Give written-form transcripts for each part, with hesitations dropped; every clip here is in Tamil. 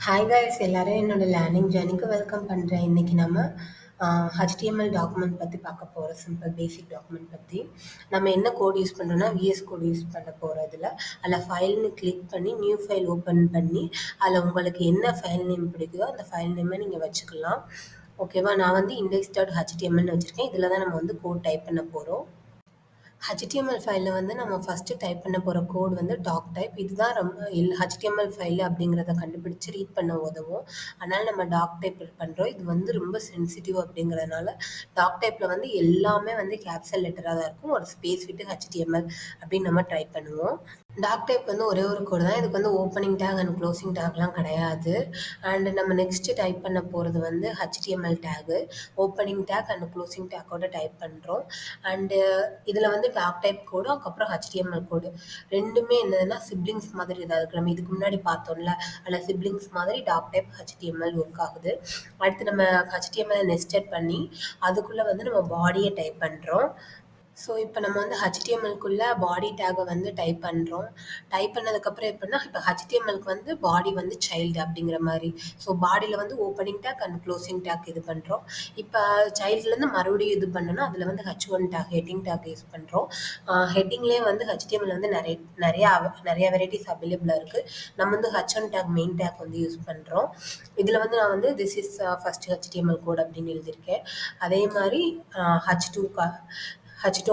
ஹாய் காய்ஸ் எல்லாரும் என்னோட லேர்னிங் ஜர்னிக்கு வெல்கம் பண்ணுறேன். இன்றைக்கி நம்ம HTML டாக்குமெண்ட் பற்றி பார்க்க போகிறோம். சிம்பிள் பேசிக் டாக்குமெண்ட் பற்றி நம்ம என்ன கோட் யூஸ் பண்ணுறோன்னா விஎஸ் கோட் யூஸ் பண்ண போகிறதுல அதில் ஃபைல்னு கிளிக் பண்ணி நியூ ஃபைல் ஓப்பன் பண்ணி அதில் உங்களுக்கு என்ன ஃபைல் நேம் பிடிக்குதோ அந்த ஃபைல் நேமை நீங்கள் வச்சுக்கலாம். ஓகேவா? நான் வந்து index.htmlனு வச்சுருக்கேன். இதில் தான் நம்ம வந்து கோட் டைப் பண்ண போகிறோம். HTML ஃபைலில் வந்து நம்ம ஃபஸ்ட்டு டைப் பண்ண போகிற கோட் வந்து டாக் டைப். இதுதான் ரொம்ப HTML ஃபைல் அப்படிங்கிறத கண்டுபிடிச்சு ரீட் பண்ண உதவும். அதனால் நம்ம டாக் டைப் பண்ணுறோம். இது வந்து ரொம்ப சென்சிட்டிவ் அப்படிங்கிறதுனால டாக் டைப்பில் வந்து எல்லாமே வந்து கேப்சல் லெட்டராக தான் இருக்கும். ஒரு ஸ்பேஸ் விட்டு HTML அப்படின்னு நம்ம டைப் பண்ணுவோம். டாக் டைப் வந்து ஒரே ஒரு கோடு தான். இதுக்கு வந்து ஓப்பனிங் டேக் அண்ட் க்ளோசிங் டேக்லாம் கிடையாது. அண்ட் நம்ம நெக்ஸ்ட்டு டைப் பண்ண போகிறது வந்து HTML tag. Opening tag and closing டேக்கோட டைப் பண்ணுறோம். அண்டு இதில் வந்து டாக் டைப் கோடு அதுக்கப்புறம் HTML கோடு ரெண்டுமே என்னதுன்னா சிப்ளிங்ஸ் மாதிரி தான் இருக்குது. நம்ம இதுக்கு முன்னாடி பார்த்தோம்ல அதில் சிப்ளிங்ஸ் மாதிரி டாக் டைப் HTML ஒர்க் ஆகுது. அடுத்து நம்ம HTML நெஸ்டட் பண்ணி அதுக்குள்ளே வந்து நம்ம பாடியை டைப் பண்ணுறோம். ஸோ இப்போ நம்ம வந்து HTMLக்குள்ளே பாடி டேகை வந்து டைப் பண்ணுறோம். டைப் பண்ணதுக்கப்புறம் எப்படின்னா இப்போ HTMLக்கு வந்து பாடி வந்து சைல்டு அப்படிங்கிற மாதிரி. ஸோ பாடியில் வந்து opening tag and closing take இது பண்ணுறோம். இப்போ சைல்ட்லேருந்து மறுபடியும் இது பண்ணணும்னா அதில் வந்து H1 take heading take use பண்ணுறோம். ஹெட்டிங்லேயே வந்து HTML வந்து நிறைய வெரைட்டிஸ் அவைலபிளாக இருக்குது. நம்ம வந்து H1 டேக் மெயின் டேக் வந்து யூஸ் பண்ணுறோம். இதில் வந்து நான் வந்து this is first HTML code அப்படின்னு எழுதியிருக்கேன். அதே மாதிரி H2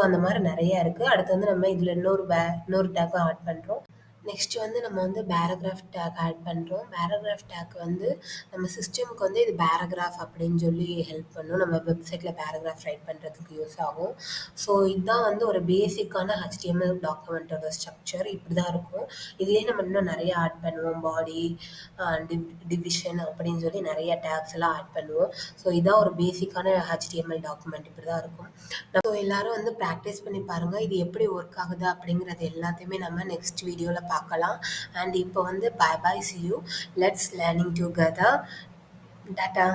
அந்த மாதிரி நிறைய இருக்குது. அடுத்து வந்து நம்ம இதில் இன்னொரு டேக்கும் ஆட் பண்ணுறோம். நெக்ஸ்ட் வந்து நம்ம வந்து பேராகிராஃப் டேக் ஆட் பண்ணுறோம். பேராகிராஃப் டேக் வந்து நம்ம சிஸ்டமுக்கு வந்து இது பேராகிராஃப் அப்படின்னு சொல்லி ஹெல்ப் பண்ணும். நம்ம வெப்சைட்டில் பேராகிராஃப் ரைட் பண்ணுறதுக்கு யூஸ் ஆகும். ஸோ இதுதான் வந்து ஒரு பேசிக்கான HTML டாக்குமெண்ட்டோட ஸ்ட்ரக்சர். இப்படி தான் இருக்கும். இதுலேயே நம்ம இன்னும் நிறைய ஆட் பண்ணுவோம். பாடி டிவிஷன் அப்படின்னு சொல்லி நிறைய டேக்ஸ் எல்லாம் ஆட் பண்ணுவோம். ஸோ இதான் ஒரு பேசிக்கான HTML டாக்குமெண்ட் இப்படி தான் இருக்கும். ஸோ எல்லாரும் வந்து ப்ராக்டிஸ் பண்ணி பாருங்கள். இது எப்படி ஒர்க் ஆகுது அப்படிங்கிறது எல்லாத்தையுமே நம்ம நெக்ஸ்ட் வீடியோவில் பார்க்கலாம். அண்ட் இப்போ வந்து bye see you. Let's learning together. Tata.